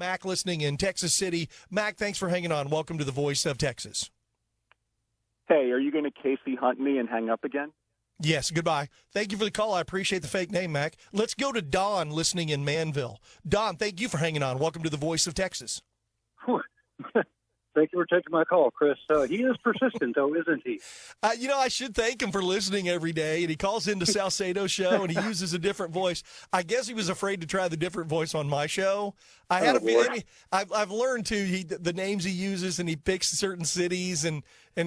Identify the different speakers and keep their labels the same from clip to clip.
Speaker 1: Mac listening in Texas City. Mac, thanks for hanging on. Welcome to the Voice of Texas.
Speaker 2: Hey, are you going to Casey Hunt me and hang up again?
Speaker 1: Yes, goodbye. Thank you for the call. I appreciate the fake name, Mac. Let's go to Don listening in Manville. Don, thank you for hanging on. Welcome to the Voice of Texas.
Speaker 3: Thank you for taking my call, Chris. He is persistent, though, isn't he?
Speaker 1: I should thank him for listening every day, and he calls into Salcedo's show, and he uses a different voice. I guess he was afraid to try the different voice on my show. I had a feeling. I've learned, too, the names he uses, and he picks certain cities and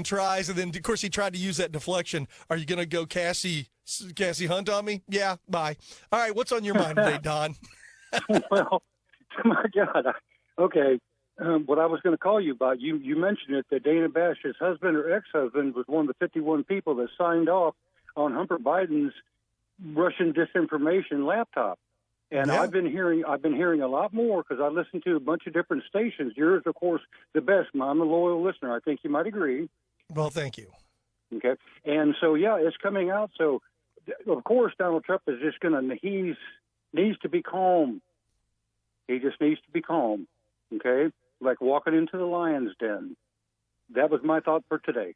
Speaker 1: tries, and then, of course, he tried to use that deflection. Are you going to go Cassie Hunt on me? Yeah, bye. All right, what's on your mind today, Don?
Speaker 3: Well, my God. Okay. What I was going to call you about, you mentioned it, that Dana Bash, his husband or ex-husband, was one of the 51 people that signed off on Hunter Biden's Russian disinformation laptop. And
Speaker 1: yeah.
Speaker 3: I've been hearing a lot more because I listen to a bunch of different stations. Yours, of course, the best. I'm a loyal listener. I think you might agree.
Speaker 1: Well, thank you.
Speaker 3: Okay. And so, yeah, it's coming out. So, of course, Donald Trump is just he needs to be calm. He just needs to be calm. Okay? Like walking into the lion's den. That was my thought for today.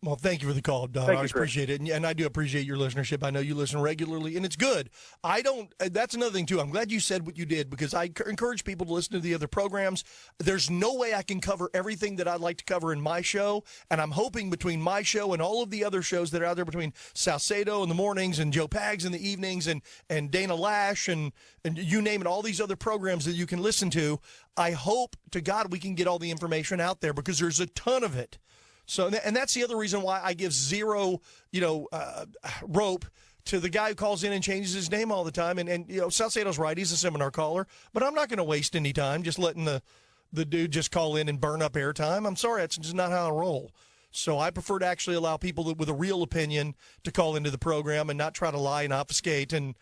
Speaker 1: Well, thank you for the call, Don. I always appreciate it. And I do appreciate your listenership. I know you listen regularly, and it's good. That's another thing, too. I'm glad you said what you did because I encourage people to listen to the other programs. There's no way I can cover everything that I'd like to cover in my show, and I'm hoping between my show and all of the other shows that are out there, between Salcedo in the mornings and Joe Pags in the evenings and Dana Lash and you name it, all these other programs that you can listen to, I hope to God we can get all the information out there because there's a ton of it. So, and that's the other reason why I give zero, rope to the guy who calls in and changes his name all the time. And Salcedo's right. He's a seminar caller. But I'm not going to waste any time just letting the dude just call in and burn up airtime. I'm sorry. That's just not how I roll. So I prefer to actually allow people with a real opinion to call into the program and not try to lie and obfuscate. And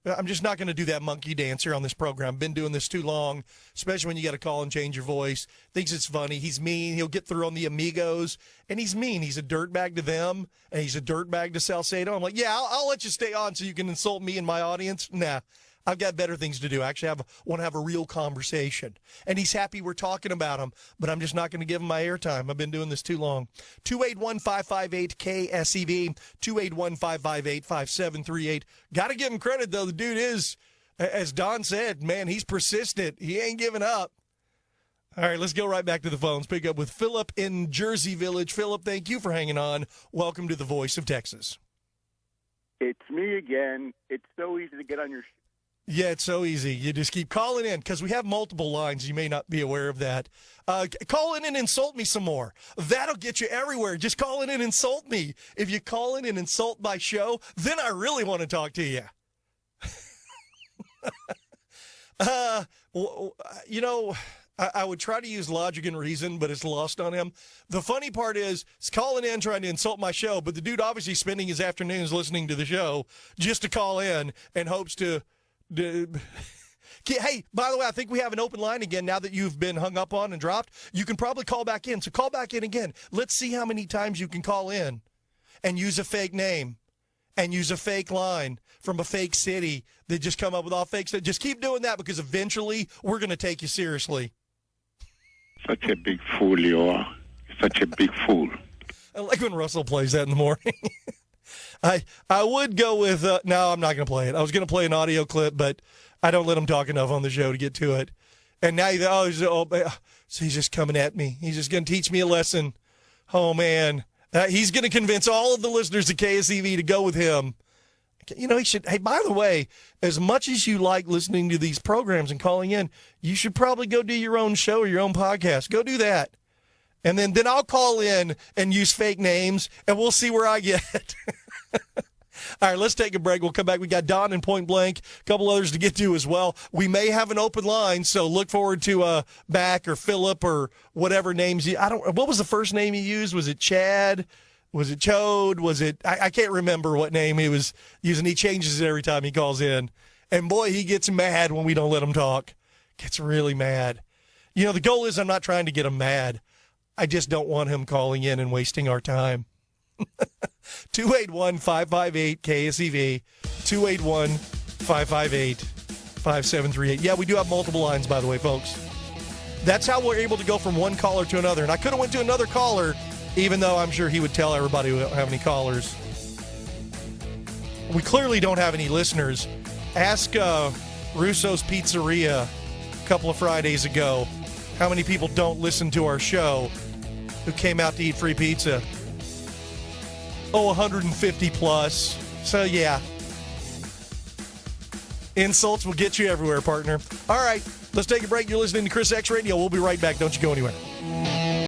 Speaker 1: I'm just not going to do that monkey dance here on this program. I've been doing this too long, especially when you got to call and change your voice. Thinks it's funny. He's mean. He'll get through on the amigos, and he's mean. He's a dirtbag to them, and he's a dirtbag to Salcedo. I'm like, yeah, I'll let you stay on so you can insult me and my audience. Nah, I've got better things to do. Actually, I want to have a real conversation. And he's happy we're talking about him, but I'm just not going to give him my airtime. I've been doing this too long. 281-558-KSEV, 281-558-5738. Got to give him credit, though. The dude is, as Don said, man, he's persistent. He ain't giving up. All right, let's go right back to the phones. Pick up with Philip in Jersey Village. Philip, thank you for hanging on. Welcome to the Voice of Texas.
Speaker 2: It's me again. It's so easy to get on your
Speaker 1: Yeah, it's so easy. You just keep calling in because we have multiple lines. You may not be aware of that. Call in and insult me some more. That'll get you everywhere. Just call in and insult me. If you call in and insult my show, then I really want to talk to you. I would try to use logic and reason, but it's lost on him. The funny part is, he's calling in trying to insult my show, but the dude obviously spending his afternoons listening to the show just to call in and hopes to... Hey, by the way, I think we have an open line again now that you've been hung up on and dropped. You can probably call back in. So call back in again. Let's see how many times you can call in and use a fake name and use a fake line from a fake city that just come up with all fake stuff. Just keep doing that because eventually we're going to take you seriously.
Speaker 4: Such a big fool you are. Such a big fool.
Speaker 1: I like when Russell plays that in the morning. I would go with, no, I'm not going to play it. I was going to play an audio clip, but I don't let him talk enough on the show to get to it. And now so he's just coming at me. He's just going to teach me a lesson. Oh, man. He's going to convince all of the listeners of KSEV to go with him. He should, hey, by the way, as much as you like listening to these programs and calling in, you should probably go do your own show or your own podcast. Go do that. And then I'll call in and use fake names, and we'll see where I get. All right, let's take a break. We'll come back. We got Don and Point Blank, a couple others to get to as well. We may have an open line, so look forward to Back or Philip or whatever names what was the first name he used? Was it Chad? Was it Chode? Was it I can't remember what name he was using. He changes it every time he calls in. And boy, he gets mad when we don't let him talk. Gets really mad. The goal is I'm not trying to get him mad. I just don't want him calling in and wasting our time. 281-558-KSEV, 281-558-5738. Yeah, we do have multiple lines, by the way, folks. That's how we're able to go from one caller to another. And I could have went to another caller, even though I'm sure he would tell everybody we don't have any callers. We clearly don't have any listeners. Ask Russo's Pizzeria a couple of Fridays ago how many people don't listen to our show who came out to eat free pizza. 150 plus. So, yeah. Insults will get you everywhere, partner. All right, let's take a break. You're listening to Chris X Radio. We'll be right back. Don't you go anywhere.